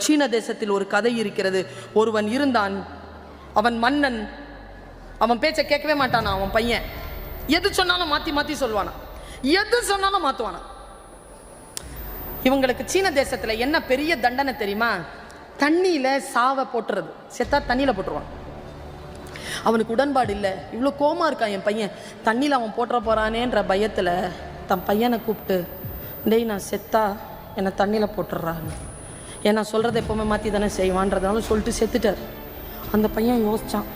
சீன தேசத்தில் ஒரு கதை இருக்கிறது. ஒருவன் இருந்தான், அவன் மன்னன். அவன் பேச்சை கேட்கவே மாட்டானா. அவன் பையன் எது சொன்னாலும் மாற்றி மாற்றி சொல்வானா, எது சொன்னாலும் மாற்றுவானா. இவங்களுக்கு சீன தேசத்தில் என்ன பெரிய தண்டனை தெரியுமா? தண்ணியில் சாவை போட்டுறது. செத்தா தண்ணியில் போட்டுருவான். அவனுக்கு உடன்பாடு இல்லை. இவ்வளோ கோமா இருக்கான் என் பையன், தண்ணியில் அவன் போட்டுற போகிறானேன்ற பயத்தில் தன் பையனை கூப்பிட்டு, டேய் நான் செத்தா என்னை தண்ணியில் போட்டுடுறான்னு. ஏன்னா சொல்கிறத எப்போவுமே மாற்றி தானே செய்வான்றதுனால சொல்லிட்டு செத்துட்டார். அந்த பையன் யோசித்தான்,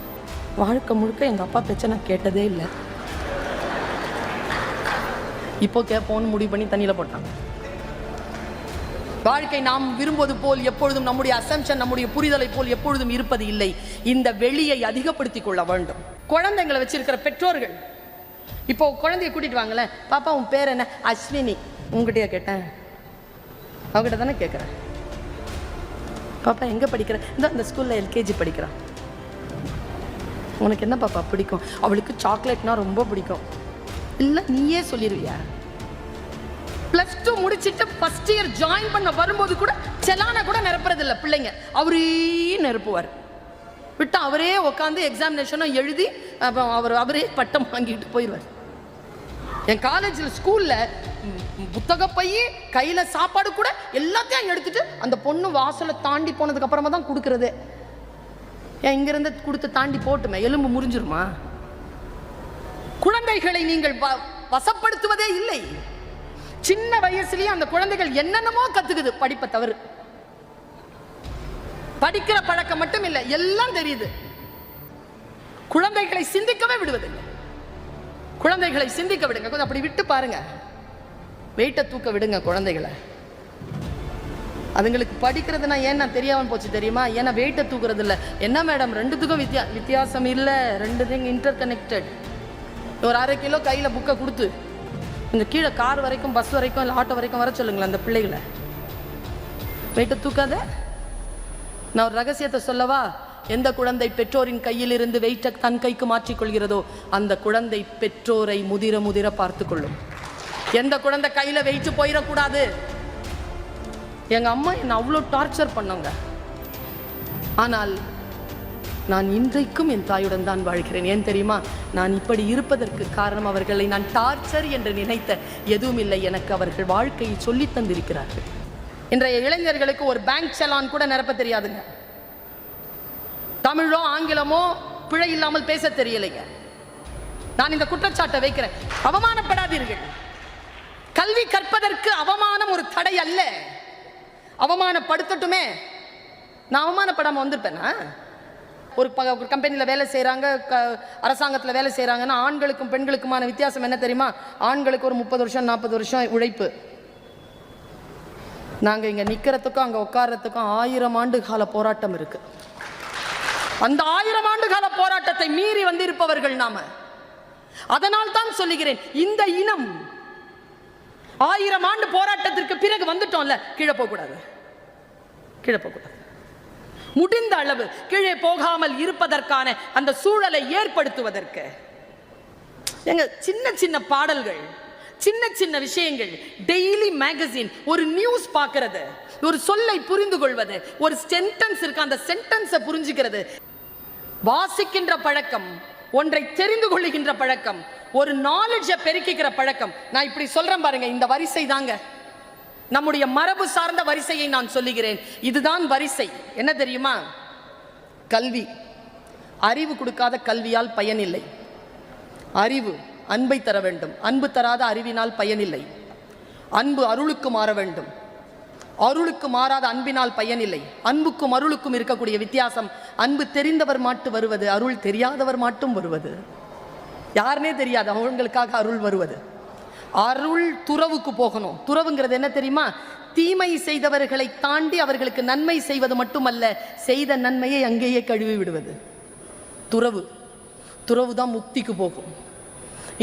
வாழ்க்கை முழுக்க எங்கள் அப்பா பேச்சை நான் கேட்டதே இல்லை, இப்போ கேட்போன்னு முடிவு பண்ணி தண்ணியில் போட்டான். வாழ்க்கை நாம் விரும்புவது போல் எப்பொழுதும், நம்முடைய அசம்ஷன், நம்முடைய புரிதலை போல் எப்பொழுதும் இருப்பது இல்லை. இந்த வெளியை அதிகப்படுத்திக் கொள்ள வேண்டும். குழந்தைங்களை வச்சிருக்கிற பெற்றோர்கள், இப்போ குழந்தைய கூட்டிட்டு வாங்கல, பாப்பா உன் பேர் என்ன? அஸ்வினி. உங்ககிட்டயா கேட்டேன்? அவகிட்ட தானே கேட்குறேன். பாப்பா எங்கே படிக்கிற? இந்த ஸ்கூலில் எல்கேஜி படிக்கிறான். உனக்கு என்ன பாப்பா பிடிக்கும்? அவளுக்கு சாக்லேட்னா ரொம்ப பிடிக்கும். இல்லை நீயே சொல்லிடுவியா? +2 முடிச்சுட்டு ஃபர்ஸ்ட் இயர் ஜாயின் பண்ண வரும்போது கூட செலான கூட நிரப்புறது இல்லை பிள்ளைங்க, அவரே நிரப்புவார். விட்டு அவரே உட்காந்து எக்ஸாமினேஷனும் எழுதி அவரே பட்டம் வாங்கிட்டு போயிடுவார். என் காலேஜில் ஸ்கூலில் புத்தக பைய கையில் சாப்பாடு கூட எல்லாத்தையும் எடுத்துட்டு அந்த பொண்ணு வாசலை தாண்டி போனதுக்கு அப்புறமா தான் கொடுக்கறது. ஏன் இங்கிருந்து கொடுத்து தாண்டி போட்டுமே எலும்பு முறிஞ்சிருமா? குழந்தைகளை நீங்கள் வசப்படுத்துவதே இல்லை. சின்ன வயசுலயே அந்த குழந்தைகள் என்னென்னமோ கத்துக்குது. படிப்பை தவறு, படிக்கிற பழக்கம் மட்டும் இல்லை, எல்லாம் தெரியுது. குழந்தைகளை சிந்திக்கவே விடுவதில்லை. குழந்தைகளை சிந்திக்க விடுங்க, கொஞ்சம் அப்படி விட்டு பாருங்க, வெயிட்டை தூக்க விடுங்க குழந்தைகளை. அதுங்களுக்கு படிக்கிறதுனா ஏன்னா தெரியாமல் போச்சு தெரியுமா? ஏன்னா வெயிட்டை தூக்குறது இல்லை. என்ன மேடம் ரெண்டுத்துக்கும் வித்தியாசம் இல்லை, ரெண்டுத்தையும் இன்டர் கனெக்டட். ஒரு 1/2 கிலோ கையில் புக்கை கொடுத்து இந்த கீழே கார் வரைக்கும், பஸ் வரைக்கும், இல்லை ஆட்டோ வரைக்கும் வர சொல்லுங்களேன் அந்த பிள்ளைகளை. வெயிட்டை தூக்காத. நான் ஒரு ரகசியத்தை சொல்லவா? எந்த குழந்தை பெற்றோரின் கையில் இருந்து வெயிட்டை தன் கைக்கு மாற்றிக்கொள்கிறதோ அந்த குழந்தை பெற்றோரை முதிர முதிர பார்த்து கொள்ளும். எந்த குழந்தை கையில் வெயிட்டு போயிடக்கூடாது. எங்கள் அம்மா என்னை அவ்வளோ டார்ச்சர் பண்ணாங்க. ஆனால் நான் இன்றைக்கும் என் தாயுடன் தான் வாழ்கிறேன். ஏன் தெரியுமா? நான் இப்படி இருப்பதற்கு காரணம் அவர்களை நான் டார்ச்சர் என்று நினைத்த எதுவும் இல்லை, எனக்கு அவர்கள் வாழ்க்கையை சொல்லி தந்திருக்கிறார்கள். இன்றைய இளைஞர்களுக்கு ஒரு பேங்க் செலான் கூட நிரப்ப தெரியாதுங்க. தமிழோ ஆங்கிலமோ பிழை இல்லாமல் பேச தெரியலைங்க. நான் இந்த குற்றச்சாட்டை வைக்கிறேன். அவமானப்படாதீர்கள். கல்வி கற்பதற்கு அவமானம் ஒரு தடை அல்ல. அவமானப்படுத்தட்டுமே. நான் அவமானப்படாமல் வந்திருப்பேனா? ஒரு கம்பெனியில் வேலை செய்கிறாங்க, அரசாங்கத்தில் வேலை செய்கிறாங்கன்னா ஆண்களுக்கும் பெண்களுக்குமான வித்தியாசம் என்ன தெரியுமா? ஆண்களுக்கு ஒரு 30 வருஷம் 40 வருஷம் உழைப்பு. நாங்கள் இங்கே நிற்கிறதுக்கும் அங்கே உட்கார்றதுக்கும் 1000 ஆண்டு கால போராட்டம் இருக்கு. அந்த 1000 ஆண்டு கால போராட்டத்தை மீறி வந்திருப்பவர்கள் நாம. அதனால் தான் சொல்லுகிறேன், இந்த இனம் 1000 ஆண்டு போராட்டத்திற்கு பிறகு வந்துட்டோம்ல, கீழே போகக்கூடாது. கீழே போகக்கூடாது. முடிந்த அளவு கீழே போகாமல் இருப்பதற்கான அந்த சூழலை ஏற்படுத்துவதற்கு எங்க சின்ன சின்ன பாடல்கள், சின்ன சின்ன விஷயங்கள், டெய்லி மேகசின், ஒரு நியூஸ் பார்க்கிறது, ஒரு சொல்லை புரிந்து கொள்வது, ஒரு சென்டென்ஸ் இருக்கு அந்த சென்டென்ஸை புரிஞ்சுக்கிறது, வாசிக்கின்ற பழக்கம், ஒன்றை தெரிந்து கொள்ளுகின்ற பழக்கம், ஒரு நாலேஜை பெருக்கிக்கிற பழக்கம். நான் இப்படி சொல்றேன் பாருங்க, இந்த வரிசை தாங்க நம்முடைய மரபு சார்ந்த வரிசையை நான் சொல்லுகிறேன். இதுதான் வரிசை. என்ன தெரியுமா? கல்வி. அறிவு கொடுக்காத கல்வியால் பயனில்லை. அறிவு அன்பை தர வேண்டும். அன்பு தராத அறிவினால் பயனில்லை. அன்பு அருளுக்கு மாற வேண்டும். அருளுக்கு மாறாத அன்பினால் பயனில்லை. அன்புக்கும் அருளுக்கும் இருக்கக்கூடிய வித்தியாசம், அன்பு தெரிந்தவர் மட்டும் வருவது, அருள் தெரியாதவர் மட்டும் வருவது. யாருனே தெரியாது அவங்களுக்காக அருள் வருவது. அருள் துறவுக்கு போகணும். துறவுங்கிறது என்ன தெரியுமா? தீமை செய்தவர்களை தாண்டி அவர்களுக்கு நன்மை செய்வது மட்டுமல்ல, செய்த நன்மையை அங்கேயே கழுவி விடுவது துறவு. துறவு தான் முக்திக்கு போகும்.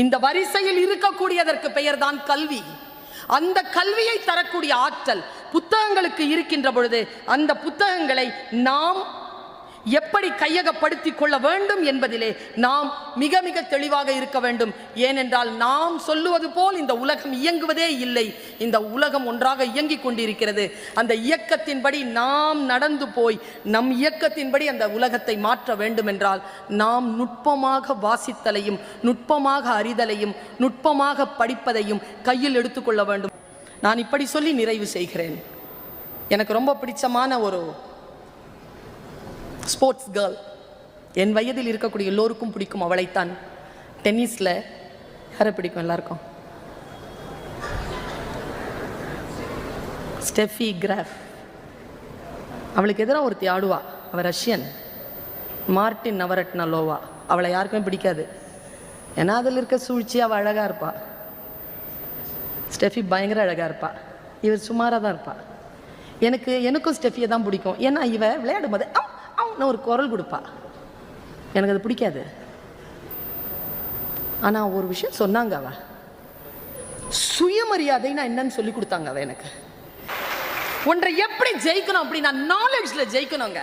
இந்த வரிசையில் இருக்கக்கூடியதற்கு பெயர் தான் கல்வி. அந்த கல்வியை தரக்கூடிய ஆற்றல் புத்தகங்களுக்கு இருக்கின்ற பொழுது அந்த புத்தகங்களை நாம் எப்படி கையகப்படுத்திக் கொள்ள வேண்டும் என்பதிலே நாம் மிக மிக தெளிவாக இருக்க வேண்டும். ஏனென்றால் நாம் சொல்லுவது போல் இந்த உலகம் இயங்குவதே இல்லை. இந்த உலகம் ஒன்றாக இயங்கிக் கொண்டிருக்கிறது. அந்த இயக்கத்தின்படி நாம் நடந்து போய் நம் இயக்கத்தின்படி அந்த உலகத்தை மாற்ற வேண்டும் என்றால் நாம் நுட்பமாக வாசித்தலையும் நுட்பமாக அறிதலையும் நுட்பமாக படிப்பதையும் கையில் எடுத்துக்கொள்ள வேண்டும். நான் இப்படி சொல்லி நிறைவு செய்கிறேன். எனக்கு ரொம்ப பிடிச்சமான ஒரு ஸ்போர்ட்ஸ் கேர்ள், என் வயதில் இருக்கக்கூடிய எல்லோருக்கும் பிடிக்கும். அவளைத்தான். டென்னிஸில் யாரை பிடிக்கும் எல்லாருக்கும்? Steffi graph. அவளுக்கு எதிராக ஒருத்தி ஆடுவா. அவள் ரஷ்யன், மார்டின் நவரட்னலோவா. அவளை யாருக்குமே பிடிக்காது. ஏன்னா அதில் இருக்க சூழ்ச்சி. அவள் அழகாக இருப்பாள். ஸ்டெஃபி பயங்கர அழகாக இருப்பாள். இவர் சுமாராக தான் இருப்பாள். எனக்கும் ஸ்டெஃபியை தான் பிடிக்கும். ஏன்னா இவ விளையாடும் போது அவன் ஒரு குரல் கொடுப்பா. எனக்கு அது பிடிக்காது. ஆனால் ஒரு விஷயம் சொன்னாங்க. அவ சுயமரியாதைன்னா என்னன்னு சொல்லி கொடுத்தாங்க. அவ எனக்கு ஒன்றை எப்படி ஜெயிக்கணும் அப்படின்னா நாலேஜ்ல ஜெயிக்கணுங்க.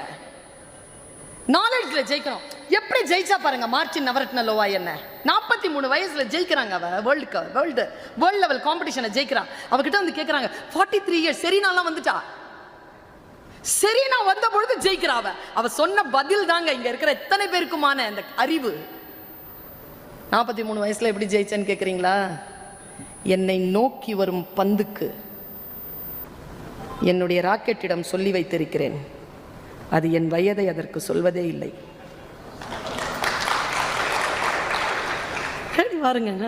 நாலேஜ்ல ஜெயிக்கணும். எப்படி ஜெயிச்சா பாருங்க. மார்டின் நவரட்னலோவா என்ன 43 வயசுல ஜெயிக்கிறாங்க. அவ வேர்ல்டு லெவல் காம்படிஷனை ஜெயிக்கிறான். அவகிட்ட வந்து கேட்கறாங்க 43 இயர்ஸ் செரீனாலாம் வந்துட்டா. செரீனா வந்த பொழுது ஜெயிக்கிறா. அவ சொன்ன பதில் தாங்க இங்க இருக்கிற எத்தனை பேருக்குமான அந்த அறிவு. 43 வயசுல எப்படி ஜெயிச்சேன்னு கேட்குறீங்களா? என்னை நோக்கி வரும் பந்துக்கு என்னுடைய ராக்கெட்டிடம் சொல்லி வைத்திருக்கிறேன், அது என் வயதை அதற்கு சொல்வதே இல்லை. பாருங்க.